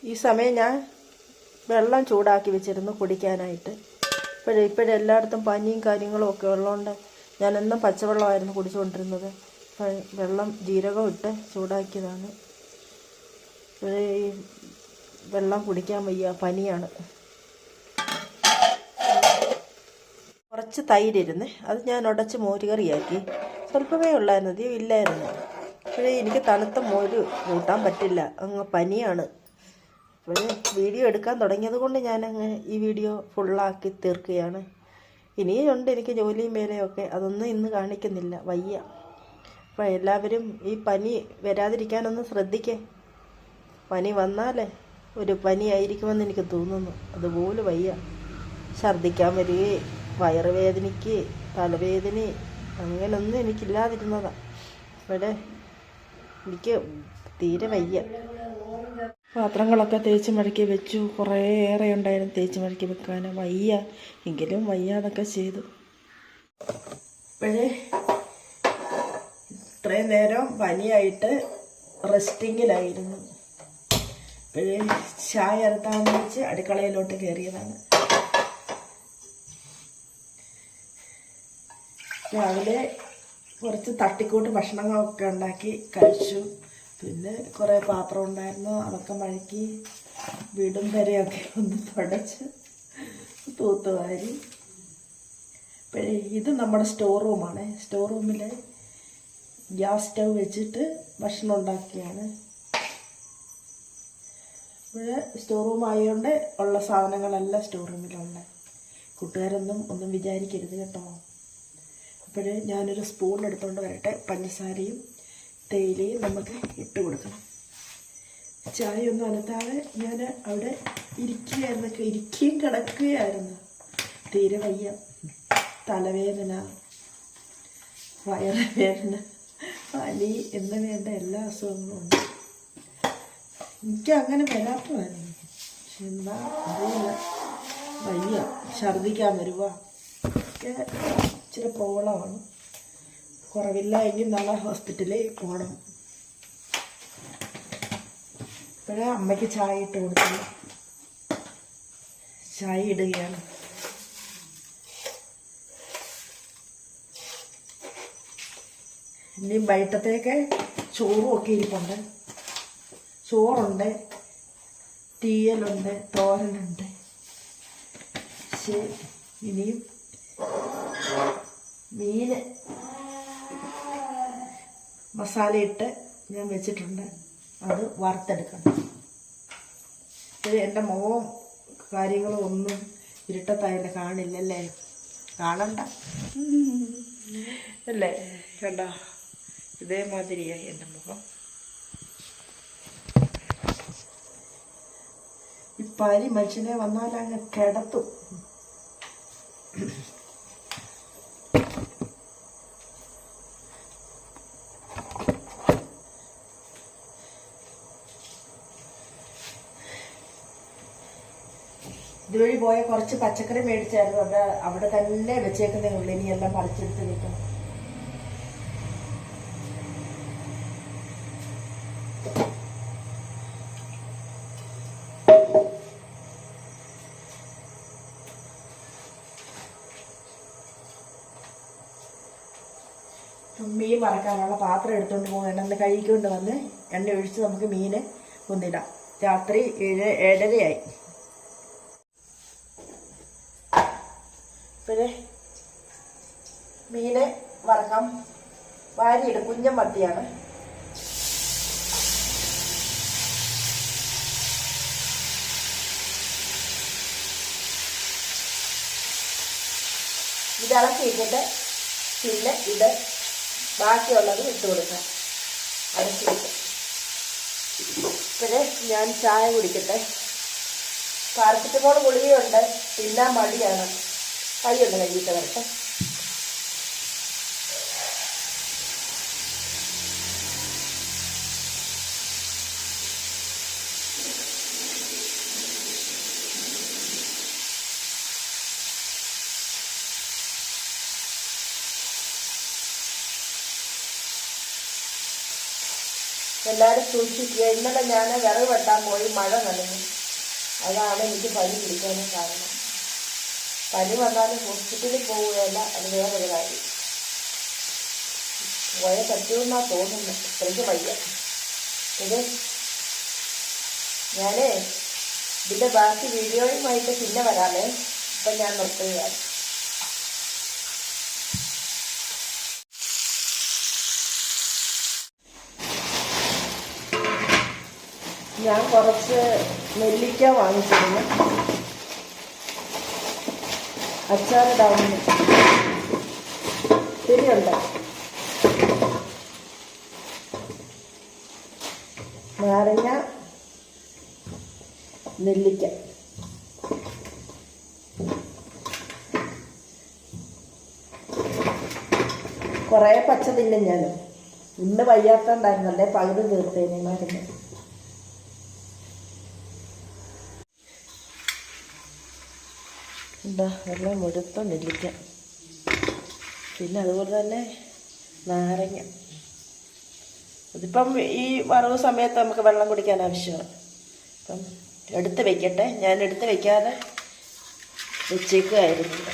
ഈ സമയം ഞാൻ വെള്ളം ചൂടാക്കി വെച്ചിരുന്നു കുടിക്കാനായിട്ട്. ഇപ്പോഴെല്ലായിടത്തും പനിയും കാര്യങ്ങളും ഒക്കെ ഉള്ളതുകൊണ്ട് ഞാനെന്നും പച്ചവെള്ളമായിരുന്നു കുടിച്ചുകൊണ്ടിരുന്നത്. വെള്ളം ജീരകം ഇട്ട് ചൂടാക്കിയതാണ്. ഇപ്പോഴേ ഈ വെള്ളം കുടിക്കാൻ വയ്യ, പനിയാണ്. കുറച്ച് തൈരിരുന്നേ, അത് ഞാൻ ഉടച്ച് മോരുകറിയാക്കി. സ്വല്പമേ ഉള്ളായിരുന്നു, അധികം ഇല്ലായിരുന്നു. ഇപ്പോഴേ എനിക്ക് തണുത്ത മോര് കൂട്ടാൻ പറ്റില്ല, അങ്ങ് പനിയാണ്. അപ്പോൾ വീഡിയോ എടുക്കാൻ തുടങ്ങിയത് കൊണ്ട് ഞാനങ്ങ് ഈ വീഡിയോ ഫുള്ളാക്കി തീർക്കുകയാണ്. ഇനിയുണ്ട് എനിക്ക് ജോലിയും വേലയൊക്കെ, അതൊന്നും ഇന്ന് കാണിക്കുന്നില്ല, വയ്യ. അപ്പോൾ എല്ലാവരും ഈ പനി വരാതിരിക്കാനൊന്ന് ശ്രദ്ധിക്കേ. പനി വന്നാലേ ഒരു പനിയായിരിക്കുമെന്ന് എനിക്ക് തോന്നുന്നു. അതുപോലെ വയ്യ, ഛർദ്ദിക്കാൻ വരികയും വയറുവേദനയ്ക്ക് തലവേദന അങ്ങനൊന്നും എനിക്കില്ലാതിരുന്നതാണ്. ഇവിടെ എനിക്ക് തീരെ വയ്യ. പാത്രങ്ങളൊക്കെ തേച്ച് മടക്കി വെച്ചു. കുറേയേറെ ഉണ്ടായിരുന്നു തേച്ച് മടക്കി വെക്കാൻ. വയ്യ, എങ്കിലും വയ്യാതൊക്കെ ചെയ്തു. ഇപ്പോഴേ ഇത്രയും നേരം പനിയായിട്ട് റെസ്റ്റിങ്ങിലായിരുന്നു. ഇപ്പോഴേ ചായ ഇറത്താമെന്ന് വെച്ച് അടുക്കളയിലോട്ട് കയറിയതാണ്. രാവിലെ കുറച്ച് തട്ടിക്കൂട്ട് ഭക്ഷണങ്ങളൊക്കെ ഉണ്ടാക്കി കഴിച്ചു. പിന്നെ കുറേ പാത്രം ഉണ്ടായിരുന്നു, അതൊക്കെ മഴക്കി വീടും വരെയൊക്കെ ഒന്ന് തുടച്ച് തൂത്തുവാരി. ഇപ്പോഴേ ഇത് നമ്മുടെ സ്റ്റോർ റൂമാണ്. സ്റ്റോർ റൂമിൽ ഗ്യാസ് സ്റ്റൗ വെച്ചിട്ട് ഭക്ഷണം ഉണ്ടാക്കിയാണ്. ഇവിടെ സ്റ്റോർ റൂം ആയതുകൊണ്ട് ഉള്ള സാധനങ്ങളെല്ലാം സ്റ്റോർ റൂമിലുണ്ട്. കൂട്ടുകാരൊന്നും ഒന്നും വിചാരിക്കരുത് കേട്ടോ. അപ്പോഴേ ഞാനൊരു സ്പൂൺ എടുത്തുകൊണ്ട് വരട്ടെ. പഞ്ചസാരയും തേയിലയും നമുക്ക് ഇട്ട് കൊടുക്കണം. ചായ ഒന്നും അനത്താതെ ഞാൻ അവിടെ ഇരിക്കുകയും കിടക്കുകയായിരുന്നു. തീരെ വയ്യ, തലവേദന, വയറുവേദന, പനി എന്ന് വേണ്ട എല്ലാ അസുഖങ്ങളും ഉണ്ട്. എനിക്ക് അങ്ങനെ വരാത്തതായിരുന്നു, പക്ഷെ എന്താ അറിയില്ല, വയ്യ, ഛർദ്ദിക്കാൻ വരുക. ഇച്ചിരി പ്രോബ്ലമാണ്. കുറവില്ല എങ്കിൽ നാളെ ഹോസ്പിറ്റലിൽ പോകണം. ഇപ്പോഴേ അമ്മയ്ക്ക് ചായ ഇട്ട് കൊടുത്തു. ചായ ഇടുകയാണ്. ഇനി വൈകിട്ടത്തേക്ക് ചോറും ഒക്കെ ഇരിപ്പുണ്ട്. ചോറുണ്ട്, തീയലുണ്ട്, തോരനുണ്ട്. ശരി, ഇനിയും മീൻ മസാലയിട്ട് ഞാൻ വെച്ചിട്ടുണ്ട്, അത് വറുത്തെടുക്കണം. ഇത് എൻ്റെ മുഖവും കാര്യങ്ങളും ഒന്നും ഇരുട്ടത്തായിട്ട് കാണില്ലല്ലേ, കാണണ്ട അല്ലേ, കണ്ടോ, ഇതേമാതിരിയായി എൻ്റെ മുഖം. ഈ പനി മനുഷ്യനെ വന്നാൽ അങ്ങ് കിടത്തും. ഇതുവഴി പോയ കുറച്ച് പച്ചക്കറി മേടിച്ചായിരുന്നു, അവിടെ തന്നെ വെച്ചേക്കുന്നേ ഉള്ളൂ. ഇനിയെല്ലാം പറിച്ചെടുത്ത് വെക്കണം. മീൻ വറക്കാനുള്ള പാത്രം എടുത്തുകൊണ്ട് പോകണമെന്ന് കഴുകിക്കൊണ്ട് വന്ന് എണ്ണ ഒഴിച്ച് നമുക്ക് മീൻ കൊന്നിടാം. രാത്രി 7:30 പിന്നെ മീന് വറക്കാം. വാരിയിടും, കുഞ്ഞൻ മത്തിയാണ്. ഇതിളക്കിയിട്ടിട്ട് പിന്നെ ഇത് ബാക്കിയുള്ളത് ഇട്ട് കൊടുക്കാം, അടച്ചു വെക്കാം. ഇപ്പോഴേ ഞാൻ ചായ കുടിക്കട്ടെ. പാരസെറ്റമോൾ ഗുളികയുണ്ട്, തിന്നാൻ മടിയാണ്. കൈയൊന്ന് കഴുകിയിട്ട് വരട്ടെ. എല്ലാവരും സൂക്ഷിക്കുക. ഇന്നലെ ഞാൻ വിറക് വെട്ടാൻ പോയി, മഴ നനഞ്ഞു. അതാണ് എനിക്ക് പനി പിടിക്കാനും കാരണം. പനി വന്നാലും ഹോസ്പിറ്റലിൽ പോവുകയല്ല, അത് വേറൊരു കാര്യം. പോയ പറ്റുമെന്നാണ് തോന്നുന്നു, ഇത്രയ്ക്ക് വയ്യ. ഇത് ഞാനേ ഇതിൻ്റെ ബാക്കി വീഡിയോയുമായിട്ട് പിന്നെ വരാമേ. ഇപ്പം ഞാൻ നിർത്തുകയാണ്. ഞാൻ കുറച്ച് നെല്ലിക്ക വാങ്ങിച്ചിരുന്നു, അച്ചാറിടാവുന്ന തിരിയുണ്ട്. നാരങ്ങ, നെല്ലിക്ക. കുറേ പച്ച തിന്നും ഞാൻ. ഇന്ന് വയ്യാത്തോണ്ടായിരുന്നല്ലേ, പകുതി തീർത്തേനെ മരുന്ന്. എന്താ എല്ലാം മുഴുത്ത നെല്ലിക്ക, പിന്നെ അതുപോലെ തന്നെ നാരങ്ങ. ഇതിപ്പം ഈ വറവ് സമയത്ത് നമുക്ക് വെള്ളം കുടിക്കാൻ ആവശ്യമാണ്. അപ്പം എടുത്ത് വെക്കട്ടെ. ഞാൻ എടുത്ത് വെക്കാതെ വെച്ചേക്കുമായിരുന്നു.